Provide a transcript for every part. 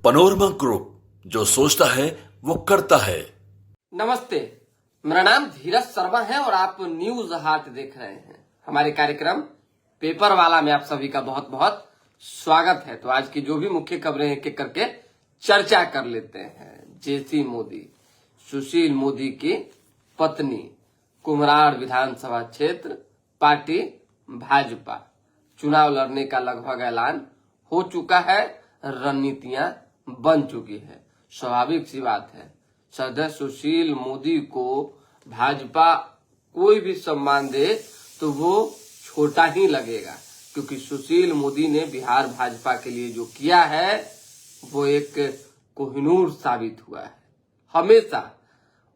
Panorama group, जो सोचता है वो करता है। नमस्ते, मेरा नाम धीरज शर्मा है और आप न्यूज हाट देख रहे हैं। हमारे कार्यक्रम पेपर वाला में आप सभी का बहुत बहुत स्वागत है। तो आज की जो भी मुख्य खबरें एक एक करके चर्चा कर लेते हैं। जेसी मोदी, सुशील मोदी की पत्नी, कुम्हरार विधानसभा क्षेत्र, पार्टी भाजपा, चुनाव लड़ने का लगभग ऐलान हो चुका है, रणनीतियां बन चुकी है। स्वाभाविक सी बात है, सदस्य सुशील मोदी को भाजपा कोई भी सम्मान दे तो वो छोटा ही लगेगा, क्योंकि सुशील मोदी ने बिहार भाजपा के लिए जो किया है वो एक कोहिनूर साबित हुआ है हमेशा।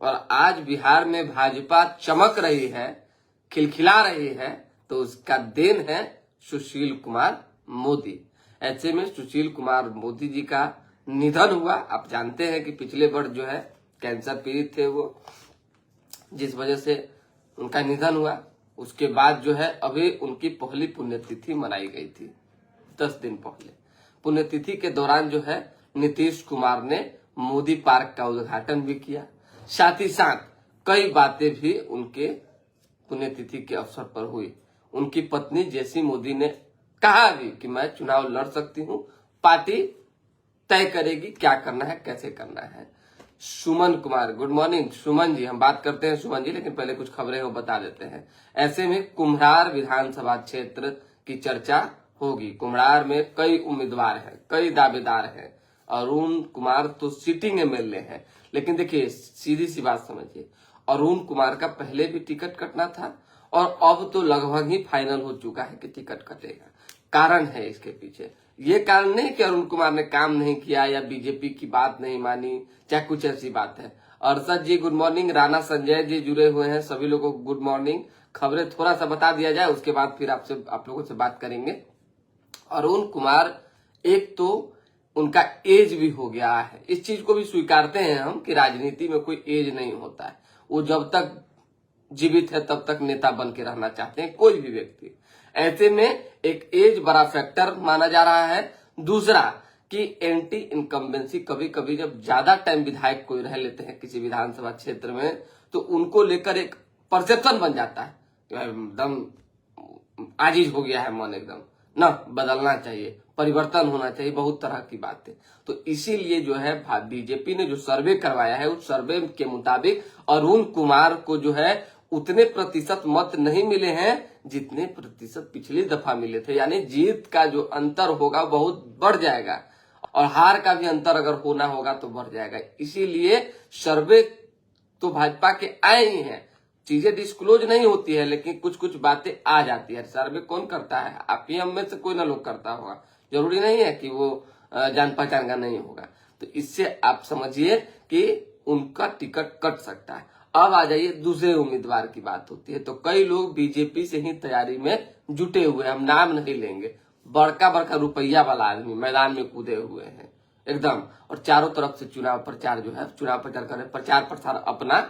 और आज बिहार में भाजपा चमक रही है, खिलखिला रही है, तो उसका देन है सुशील कुमार मोदी। ऐसे में सुशील कुमार मोदी जी का निधन हुआ। आप जानते हैं कि पिछले वर्ष जो है कैंसर पीड़ित थे वो, जिस वजह से उनका निधन हुआ। उसके बाद जो है अभी उनकी पहली पुण्यतिथि मनाई गई थी 10 दिन पहले। पुण्यतिथि के दौरान जो है नीतीश कुमार ने मोदी पार्क का उद्घाटन भी किया। साथ ही साथ कई बातें भी उनके पुण्यतिथि के अवसर पर हुई। उनकी पत्नी जेसी मोदी ने कहा भी कि मैं चुनाव लड़ सकती हूं, पार्टी तय करेगी क्या करना है, कैसे करना है। Suman Kumar, good morning Suman ji. हम बात करते हैं सुमन जी, लेकिन पहले कुछ खबरें वो बता देते हैं। ऐसे में कुम्हरार विधानसभा क्षेत्र की चर्चा होगी। कुम्हरार में कई उम्मीदवार हैं, कई दावेदार हैं। अरुण कुमार तो सिटिंग एमएलए हैं, लेकिन देखिए सीधी सी बात समझिए, अरुण कुमार का पहले भी टिकट कटना था और अब तो लगभग ही फाइनल हो चुका है कि टिकट कटेगा। कारण है इसके पीछे, ये कारण नहीं कि अरुण कुमार ने काम नहीं किया या बीजेपी की बात नहीं मानी, चाहे कुछ ऐसी बात है। अरशद जी गुड मॉर्निंग, राणा संजय जी जुड़े हुए हैं, सभी लोगों को गुड मॉर्निंग। खबरें थोड़ा सा बता दिया जाए, उसके बाद फिर आप लोगों से बात करेंगे। अरुण कुमार, एक तो उनका एज भी हो गया है, इस चीज को भी स्वीकारते हैं हम कि राजनीति में कोई एज नहीं होता है। वो जब तक जीवित है तब तक नेता बन के रहना चाहते हैं कोई भी व्यक्ति। ऐसे में एक एज बड़ा फैक्टर माना जा रहा है। दूसरा कि एंटी इनकम्बेंसी, कभी कभी जब ज्यादा टाइम विधायक कोई रह लेते हैं किसी विधानसभा क्षेत्र में, तो उनको लेकर एक परसेप्शन बन जाता है, एकदम आजिज हो गया है मन, एकदम ना, बदलना चाहिए, परिवर्तन होना चाहिए, बहुत तरह की बातें। तो इसीलिए जो है बीजेपी ने जो सर्वे करवाया है, उस सर्वे के मुताबिक अरुण कुमार को जो है उतने प्रतिशत मत नहीं मिले हैं जितने प्रतिशत पिछली दफा मिले थे। यानी जीत का जो अंतर होगा बहुत बढ़ जाएगा और हार का भी अंतर अगर होना होगा तो बढ़ जाएगा। इसीलिए सर्वे तो भाजपा के आए ही हैं, चीजें डिस्क्लोज नहीं होती है, लेकिन कुछ कुछ बातें आ जाती है। सर्वे कौन करता है? आप ही हम में से कोई ना लोग करता होगा, जरूरी नहीं है कि वो जान पहचान का नहीं होगा। तो इससे आप समझिए कि उनका टिकट कट सकता है। अब आ जाइए दूसरे उम्मीदवार की बात होती है, तो कई लोग बीजेपी से ही तैयारी में जुटे हुए हैं, हम नाम नहीं लेंगे। बड़का बड़का रुपया वाला आदमी मैदान में कूदे हुए हैं एकदम, और चारों तरफ से चुनाव प्रचार जो है, चुनाव प्रचार कर रहे, प्रचार प्रसार अपना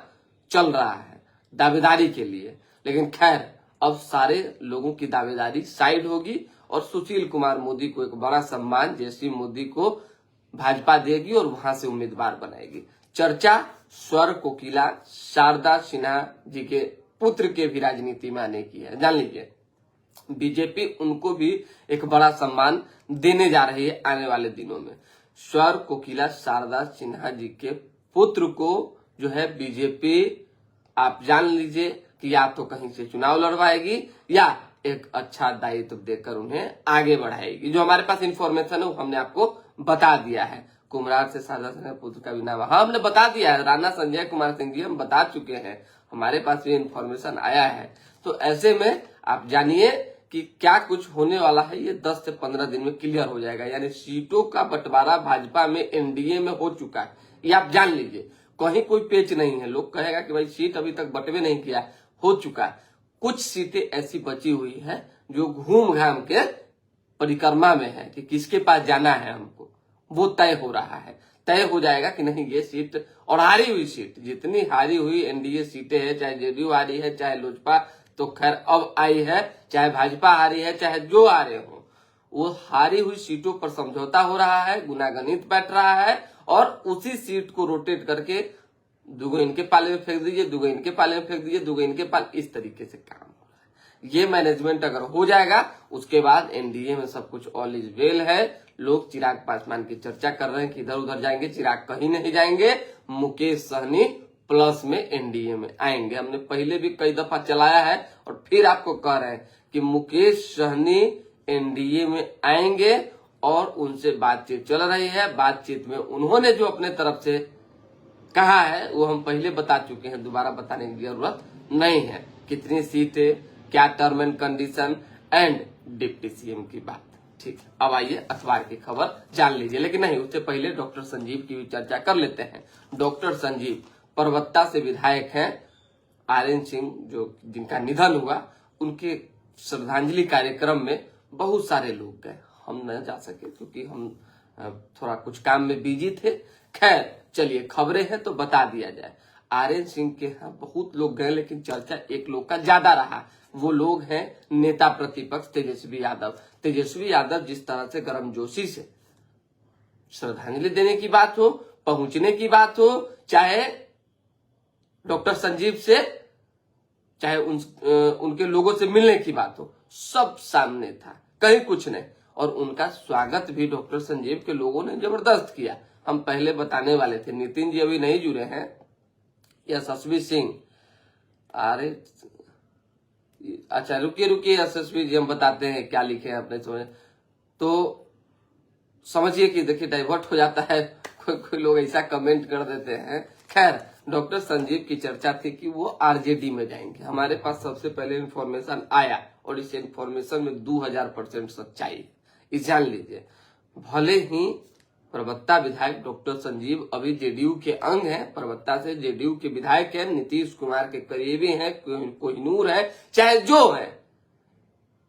चल रहा है दावेदारी के लिए। लेकिन खैर, अब सारे लोगों की दावेदारी साइड होगी और सुशील कुमार मोदी को एक बड़ा सम्मान जेसी मोदी को भाजपा देगी और वहां से उम्मीदवार बनाएगी। चर्चा स्वर कोकिला शारदा सिन्हा जी के पुत्र के भी राजनीति में आने की है। जान लीजिए, बीजेपी उनको भी एक बड़ा सम्मान देने जा रही है आने वाले दिनों में। स्वर कोकिला शारदा सिन्हा जी के पुत्र को जो है बीजेपी, आप जान लीजिए कि या तो कहीं से चुनाव लड़वाएगी या एक अच्छा दायित्व देकर उन्हें आगे बढ़ाएगी। जो हमारे पास इंफॉर्मेशन है वो हमने आपको बता दिया है। कुम्हरार से शारदा सिन्हा पुत्र का भी नाम, हाँ हमने बता दिया है, राणा संजय कुमार सिंह जी हम बता चुके हैं, हमारे पास ये इंफॉर्मेशन आया है। तो ऐसे में आप जानिए कि क्या कुछ होने वाला है, ये 10 से 15 दिन में क्लियर हो जाएगा। यानी सीटों का बंटवारा भाजपा में एनडीए में हो चुका है, ये आप जान लीजिए। कहीं कोई पेच नहीं है, लोग कहेगा कि भाई सीट अभी तक बंटवे नहीं किया, हो चुका है। कुछ सीटें ऐसी बची हुई है जो घूम घाम के परिक्रमा में है कि किसके पास जाना है हमको, वो तय हो रहा है। तय हो जाएगा कि नहीं ये सीट, और हारी हुई सीट, जितनी हारी हुई एनडीए सीटें हैं, चाहे जेडीयू हारी है चाहे लोजपा, तो खैर अब आई है, चाहे भाजपा हारी है चाहे जो आ रहे हो, वो हारी हुई सीटों पर समझौता हो रहा है, गुनागणित बैठ रहा है और उसी सीट को रोटेट करके दुगो इनके पाले में फेंक दीजिए, दुगो इनके पाले में फेंक दीजिए, दुगो इनके पाले, इस तरीके से काम हो रहा है। ये मैनेजमेंट अगर हो जाएगा उसके बाद एनडीए में सब कुछ ऑल इज वेल है। लोग चिराग पासवान की चर्चा कर रहे हैं कि इधर उधर जाएंगे, चिराग कहीं नहीं जाएंगे, मुकेश सहनी प्लस में एनडीए में आएंगे। हमने पहले भी कई दफा चलाया है और फिर आपको कह रहे हैं कि मुकेश सहनी एनडीए में आएंगे और उनसे बातचीत चल रही है। बातचीत में उन्होंने जो अपने तरफ से कहा है वो हम पहले बता चुके हैं, दोबारा बताने की जरूरत नहीं है। कितनी सीटें, क्या term and condition and deputy CM की बात। ठीक है, अब आइए अखबार की खबर जान लीजिए, लेकिन नहीं उससे पहले डॉक्टर संजीव की भी चर्चा कर लेते हैं। डॉक्टर संजीव परबत्ता से विधायक हैं। आर्यन सिंह जो जिनका निधन हुआ, उनके श्रद्धांजलि कार्यक्रम में बहुत सारे लोग गए। हम न जा सके क्योंकि हम थोड़ा कुछ काम में बिजी थे। खैर चलिए, खबरें हैं तो बता दिया जाए। आर्यन सिंह के यहाँ बहुत लोग गए, लेकिन चर्चा एक लोग का ज्यादा रहा। वो लोग हैं नेता प्रतिपक्ष तेजस्वी यादव। तेजस्वी यादव जिस तरह से गर्मजोशी से श्रद्धांजलि देने की बात हो, पहुंचने की बात हो, चाहे डॉक्टर संजीव से, चाहे उनके लोगों से मिलने की बात हो, सब सामने था, कहीं कुछ नहीं। और उनका स्वागत भी डॉक्टर संजीव के लोगों ने जबरदस्त किया। हम पहले बताने वाले थे, नितिन जी अभी नहीं जुड़े हैं, यशस्वी सिंह, अरे अच्छा रुकिए यशस्वी जी, हम बताते हैं क्या लिखे हैं अपने समझ। तो समझिए कि देखिए डाइवर्ट हो जाता है, कोई लोग ऐसा कमेंट कर देते हैं। खैर, डॉक्टर संजीव की चर्चा थी कि वो आरजेडी में जाएंगे। हमारे पास सबसे पहले इन्फॉर्मेशन आया और इस इन्फॉर्मेशन में 2000% सच्चाई, इस जान लीजिए। भले ही परबत्ता विधायक डॉक्टर संजीव अभी जेडीयू के अंग हैं, परबत्ता से जेडीयू के विधायक हैं, नीतीश कुमार के करीबी हैं, कोहिनूर है, चाहे जो है,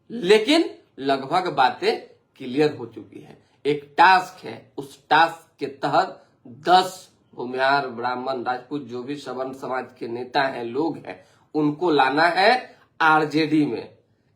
लेकिन लगभग बातें क्लियर हो चुकी है। एक टास्क है, उस टास्क के तहत 10 भूमिहार, ब्राह्मण, राजपूत जो भी सवर्ण समाज के नेता हैं, लोग हैं, उनको लाना है आरजेडी में।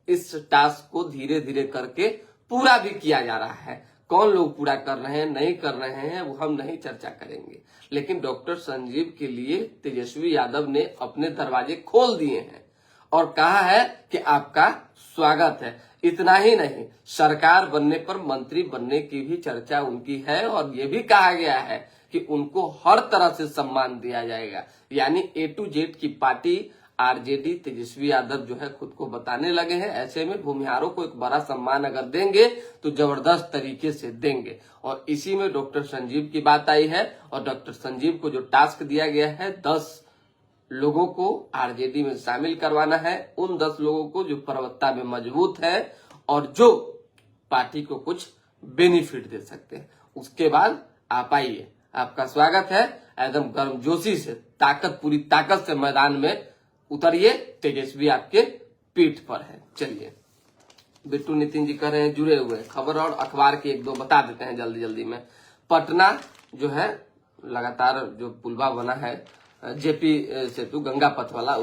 इस टास्क को धीरे धीरे करके पूरा भी किया जा रहा है। कौन लोग पूरा कर रहे हैं, नहीं कर रहे हैं, वो हम नहीं चर्चा करेंगे, लेकिन डॉक्टर संजीव के लिए तेजस्वी यादव ने अपने दरवाजे खोल दिए हैं और कहा है कि आपका स्वागत है। इतना ही नहीं, सरकार बनने पर मंत्री बनने की भी चर्चा उनकी है और ये भी कहा गया है कि उनको हर तरह से सम्मान दिया जाएगा। यानी A to Z की पार्टी आरजेडी, तेजस्वी यादव जो है खुद को बताने लगे हैं। ऐसे में भूमिहारों को एक बड़ा सम्मान अगर देंगे तो जबरदस्त तरीके से देंगे। और इसी में डॉक्टर संजीव की बात आई है और डॉक्टर संजीव को जो टास्क दिया गया है, 10 लोगों को आरजेडी में शामिल करवाना है। उन 10 लोगों को जो परबत्ता में मजबूत है और जो पार्टी को कुछ बेनिफिट दे सकते हैं। उसके बाद आप आइए, आपका स्वागत है। एकदम गर्मजोशी से, पूरी ताकत से मैदान में उतरिए, तेजस्वी आपके पीठ पर है। चलिए, बिट्टू नितिन जी कह रहे हैं जुड़े हुए। खबर और अखबार की एक दो बता देते हैं जल्दी जल्दी में। पटना जो है, लगातार जो पुलवा बना है जेपी सेतु, गंगा पथ वाला,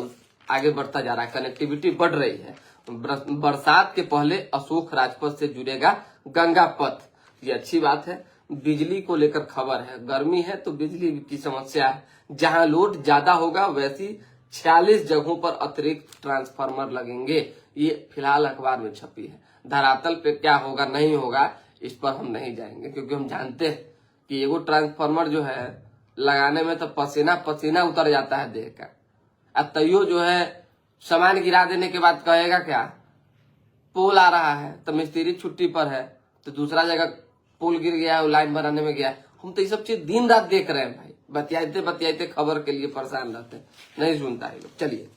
आगे बढ़ता जा रहा है, कनेक्टिविटी बढ़ रही है। बरसात के पहले अशोक राजपथ से जुड़ेगा गंगा पथ, ये अच्छी बात है। बिजली को लेकर खबर है, गर्मी है तो बिजली की समस्या है। जहां लोड ज्यादा होगा वैसी 46 जगहों पर अतिरिक्त ट्रांसफार्मर लगेंगे। ये फिलहाल अखबार में छपी है। धरातल पे क्या होगा नहीं होगा इस पर हम नहीं जाएंगे, क्योंकि हम जानते हैं कि एगो ट्रांसफार्मर जो है लगाने में तो पसीना पसीना उतर जाता है देह का। अब तैयो जो है सामान गिरा देने के बाद कहेगा क्या, पोल आ रहा है तो मिस्त्री छुट्टी पर है, तो दूसरा जगह पोल गिर गया है, लाइन बनाने में गया है। हम तो ये सब चीज दिन रात देख रहे हैं भाई, बतियाते बतियाते खबर के लिए परेशान रहते हैं, नहीं सुनता है लोग। चलिए,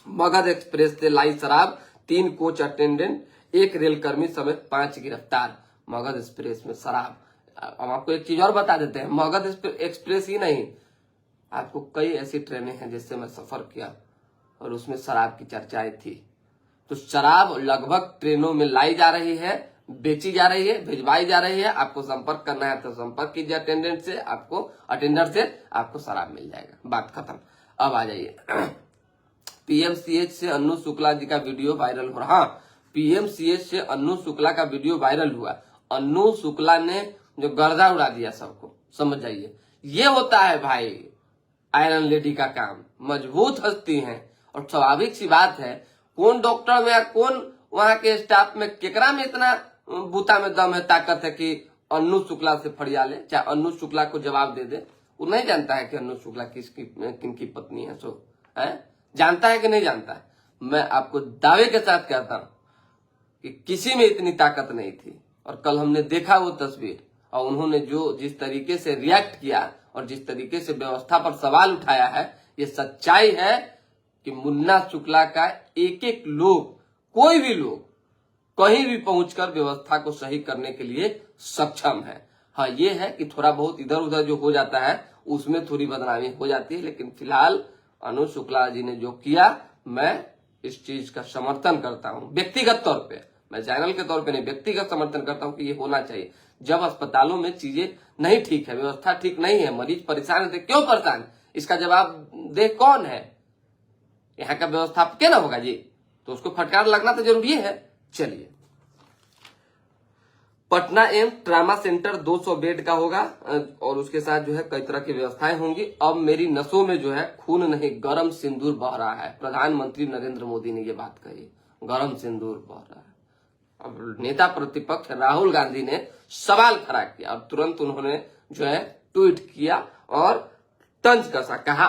मगध एक्सप्रेस से लाई शराब, 3 कोच अटेंडेंट, 1 रेलकर्मी समेत 5 गिरफ्तार। मगध एक्सप्रेस में शराब। हम आपको एक चीज और बता देते हैं, मगध एक्सप्रेस ही नहीं, आपको कई ऐसी ट्रेनें हैं जिससे मैं सफर किया और उसमें शराब की चर्चाएं थी। तो शराब लगभग ट्रेनों में लाई जा रही है, बेची जा रही है, भिजवाई जा रही है। आपको संपर्क करना है तो संपर्क कीजिए अटेंडेंट से, अटेंडर से, आपको शराब मिल जाएगा। बात खत्म। अब आ जाइए, पीएमसीएच से अन्नू शुक्ला जी का वीडियो वायरल हो रहा। हाँ, पीएमसीएच से अन्नू शुक्ला का वीडियो वायरल हुआ। अन्नू शुक्ला ने जो गर्दा उड़ा दिया सबको, समझ जाइए। ये होता है भाई आयरन लेडी का काम। मजबूत हस्ती है और स्वाभाविक सी बात है, कौन डॉक्टर में या कौन वहां के स्टाफ में केकरा में इतना बूता में दम है, ताकत है कि अन्नू शुक्ला से फरिया ले, चाहे अन्नू शुक्ला को जवाब दे दे। वो नहीं जानता है कि अन्नू शुक्ला किनकी पत्नी है, सो है जानता है कि नहीं जानता है। मैं आपको दावे के साथ कहता हूं कि किसी में इतनी ताकत नहीं थी। और कल हमने देखा वो तस्वीर, और उन्होंने जिस तरीके से रिएक्ट किया और जिस तरीके से व्यवस्था पर सवाल उठाया है, ये सच्चाई है कि मुन्ना शुक्ला का एक एक लोग, कोई भी लोग कहीं भी पहुंचकर व्यवस्था को सही करने के लिए सक्षम है। हाँ, ये है कि थोड़ा बहुत इधर उधर जो हो जाता है उसमें थोड़ी बदनामी हो जाती है, लेकिन फिलहाल अनु शुक्ला जी ने जो किया, मैं इस चीज का समर्थन करता हूं। व्यक्तिगत तौर पे, मैं चैनल के तौर पे नहीं, व्यक्तिगत समर्थन करता हूं कि ये होना चाहिए। जब अस्पतालों में चीजें नहीं ठीक है, व्यवस्था ठीक नहीं है, मरीज परेशान है, क्यों परेशान, इसका जवाब दे कौन है? यहाँ का व्यवस्थापक क्या ना होगा जी, तो उसको फटकार लगना तो जरूरी है। चलिए, Patna AIIMS trauma centre 200 bed का होगा और उसके साथ जो है कई तरह की व्यवस्थाएं होंगी। अब मेरी नसों में जो है खून नहीं, गरम सिंदूर बह रहा है। प्रधानमंत्री नरेंद्र मोदी ने ये बात कही, गरम सिंदूर बह रहा है। अब नेता प्रतिपक्ष राहुल गांधी ने सवाल खड़ा किया और तुरंत उन्होंने जो है ट्वीट किया और तंज कसा, कहा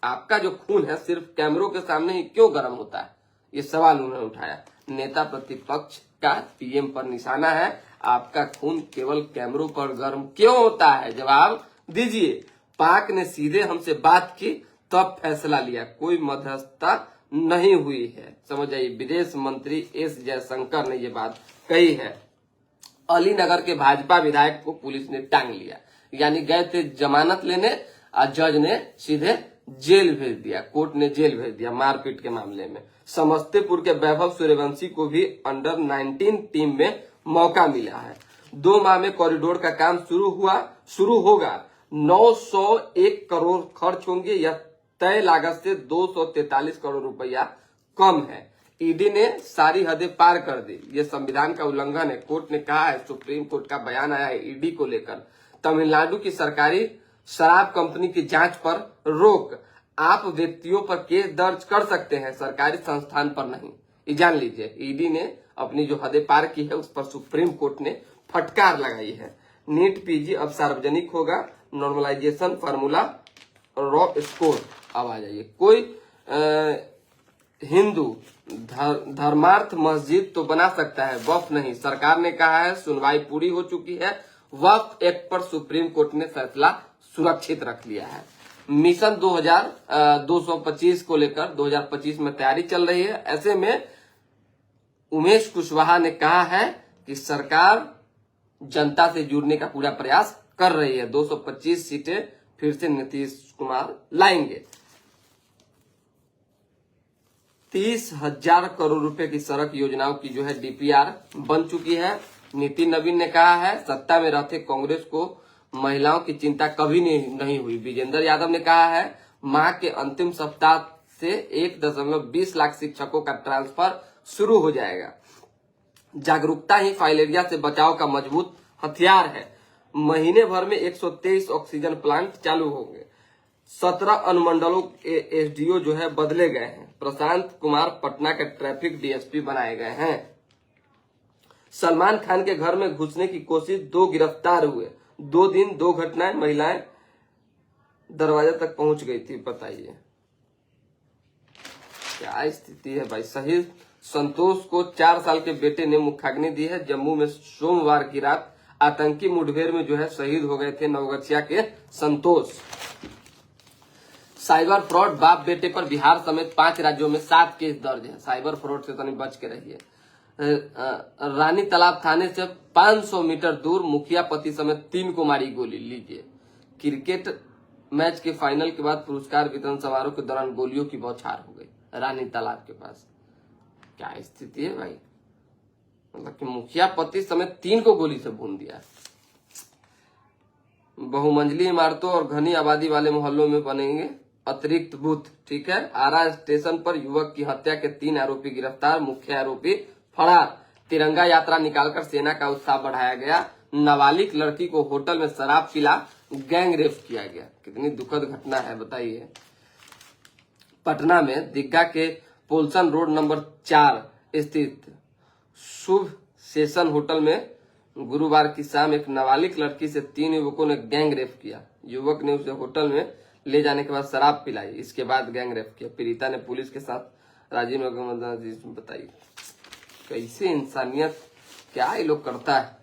आपका जो खून है सिर्फ कैमरों के सामने ही क्यों गर्म होता है, ये सवाल उन्होंने उठाया। नेता प्रतिपक्ष का पीएम पर निशाना है, आपका खून केवल कैमरों पर गर्म क्यों होता है, जवाब दीजिए। पाक ने सीधे हमसे बात की तब फैसला लिया, कोई मध्यस्थता नहीं हुई है, समझ आइए। विदेश मंत्री एस जयशंकर ने ये बात कही है। अलीनगर के भाजपा विधायक को पुलिस ने टांग लिया, यानी गए थे जमानत लेने और जज ने सीधे जेल भेज दिया, कोर्ट ने जेल भेज दिया मारपीट के मामले में। समस्तीपुर के वैभव सूर्यवंशी को भी अंडर 19 टीम में मौका मिला है। 2 माह में कॉरिडोर का काम शुरू होगा। 901 करोड़ खर्च होंगे, यह तय लागत से 243 करोड़ रुपया कम है। ईडी ने सारी हदें पार कर दी, ये संविधान का उल्लंघन है, कोर्ट ने कहा है। सुप्रीम कोर्ट का बयान आया है ईडी को लेकर। तमिलनाडु की सरकारी शराब कंपनी की जांच पर रोक, आप व्यक्तियों पर केस दर्ज कर सकते हैं, सरकारी संस्थान पर नहीं। ये जान लीजिए, ईडी ने अपनी जो हदें पार की है उस पर सुप्रीम कोर्ट ने फटकार लगाई है। नीट पीजी अब सार्वजनिक होगा, नॉर्मलाइजेशन फार्मूला रॉ स्कोर। अब आ जाइए, कोई हिंदू धर्मार्थ मस्जिद तो बना सकता है, वक्फ नहीं, सरकार ने कहा है। सुनवाई पूरी हो चुकी है, वक्फ एक्ट पर सुप्रीम कोर्ट ने फैसला सुरक्षित रख लिया है। मिशन 2225 को लेकर 2025 में तैयारी चल रही है। ऐसे में उमेश कुशवाहा ने कहा है कि सरकार जनता से जुड़ने का पूरा प्रयास कर रही है। 225 सीटें फिर से नीतीश कुमार लाएंगे। 30,000 करोड़ रुपए की सड़क योजनाओं की जो है डीपीआर बन चुकी है। नितिन नवीन ने कहा है, सत्ता में रहते कांग्रेस को महिलाओं की चिंता कभी नहीं हुई। विजेंद्र यादव ने कहा है, माह के अंतिम सप्ताह से 1.20 लाख शिक्षकों का ट्रांसफर शुरू हो जाएगा। जागरूकता ही फाइलेरिया से बचाव का मजबूत हथियार है। महीने भर में 123 ऑक्सीजन प्लांट चालू होंगे। 17 अनुमंडलों के एसडीओ जो है बदले गए हैं। प्रशांत कुमार पटना के ट्रैफिक डीएसपी बनाए गए हैं। सलमान खान के घर में घुसने की कोशिश, 2 गिरफ्तार हुए। 2 दिन 2 घटनाएं, महिलाएं दरवाजा तक पहुंच गई थी। बताइए क्या स्थिति है भाई। शहीद संतोष को 4 साल के बेटे ने मुखाग्नि दी है। जम्मू में सोमवार की रात आतंकी मुठभेड़ में जो है शहीद हो गए थे नवगछिया के संतोष। साइबर फ्रॉड, बाप बेटे पर बिहार समेत 5 राज्यों में 7 केस दर्ज है। साइबर फ्रॉड से तो बच के रहिए। रानी तालाब थाने से 500 मीटर दूर मुखिया पति समेत 3 को मारी गोली। लीजिए, क्रिकेट मैच के फाइनल के बाद पुरस्कार वितरण समारोह के दौरान गोलियों की बौछार हो गई रानी तालाब के पास। क्या स्थिति है भाई, मतलब कि मुखिया पति समेत 3 को गोली से भून दिया। बहुमंजिली इमारतों और घनी आबादी वाले मोहल्लों में बनेंगे अतिरिक्त बूथ। ठीक है, आरा स्टेशन पर युवक की हत्या के 3 आरोपी गिरफ्तार, मुख्य आरोपी फरार। तिरंगा यात्रा निकालकर सेना का उत्साह बढ़ाया गया। नाबालिग लड़की को होटल में शराब पिला गैंग रेप किया गया। कितनी दुखद घटना है बताइए। पटना में दीघा के पोल्सन रोड नंबर 4 स्थित शुभ सेशन होटल में गुरुवार की शाम एक नाबालिग लड़की से 3 युवकों ने गैंग रेप किया। युवक ने उसे होटल में ले जाने के बाद शराब पिलाई, इसके बाद गैंग रेप किया। पीड़िता ने पुलिस के साथ राजीव नगर बताई। कैसे इंसानियत क्या ये लोग करता है।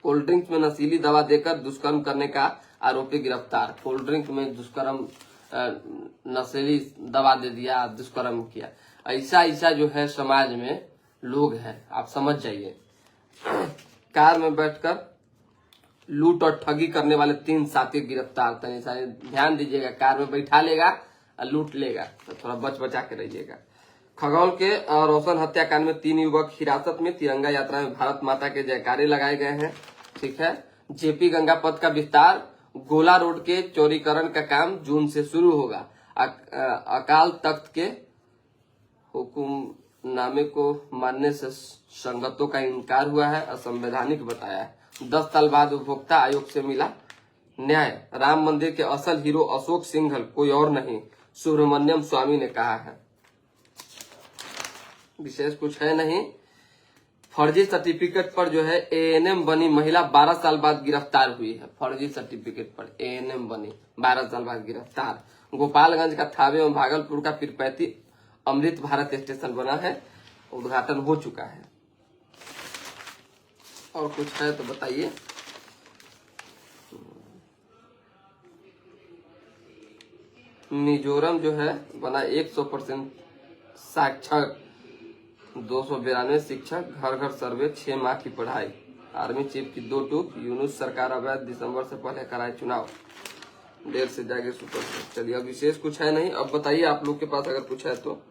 कोल्ड ड्रिंक में नशीली दवा देकर दुष्कर्म करने का आरोपी गिरफ्तार। कोल्ड ड्रिंक में दुष्कर्म नशीली दवा दे दिया, दुष्कर्म किया। ऐसा जो है समाज में लोग हैं, आप समझ जाइए। कार में बैठकर लूट और ठगी करने वाले 3 साथी गिरफ्तार। तनी सारे ध्यान दीजिएगा, कार में बैठा लेगा और लूट लेगा, तो थोड़ा बचा के रहिएगा। खगौल के रोशन हत्याकांड में 3 युवक हिरासत में। तिरंगा यात्रा में भारत माता के जयकारे लगाए गए हैं। ठीक है। जेपी गंगा पथ का विस्तार। गोला रोड के चौड़ीकरण का काम जून से शुरू होगा। अकाल तख्त के हुक्मनामे को मानने से संगतों का इनकार हुआ है, असंवैधानिक बताया है। 10 साल बाद उपभोक्ता आयोग से मिला न्याय। राम मंदिर के असल हीरो अशोक सिंघल कोई और नहीं, सुब्रमण्यम स्वामी ने कहा है। विशेष कुछ है नहीं। फर्जी सर्टिफिकेट पर जो है एएनएम बनी महिला 12 साल बाद गिरफ्तार हुई है। फर्जी सर्टिफिकेट पर एएनएम बनी 12 साल बाद गिरफ्तार। गोपालगंज का थावे एवं भागलपुर का पीरपैंती अमृत भारत स्टेशन बना है, उद्घाटन हो चुका है। और कुछ है तो बताइए। मिजोरम जो है बना 100% साक्षर। 292 शिक्षक, घर घर सर्वे, 6 माह की पढ़ाई। आर्मी चीफ की 2 टूक। यूनुस सरकार अवैध दिसंबर से पहले कराए चुनाव। देर से जागे सुपर। चलिए, अब विशेष कुछ है नहीं। अब बताइए आप लोग के पास अगर कुछ है तो।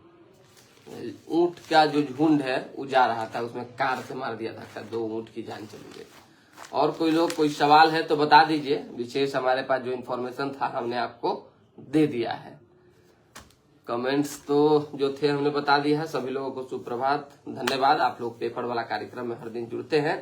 ऊंट का जो झुंड है वो जा रहा था, उसमें कार से मार दिया था, 2 ऊंट की जान चली गई। और कोई सवाल है तो बता दीजिए। विशेष हमारे पास जो इन्फॉर्मेशन था हमने आपको दे दिया है। कमेंट्स तो जो थे हमने बता दिया है। सभी लोगों को सुप्रभात, धन्यवाद। आप लोग पेपर वाला कार्यक्रम में हर दिन जुड़ते हैं।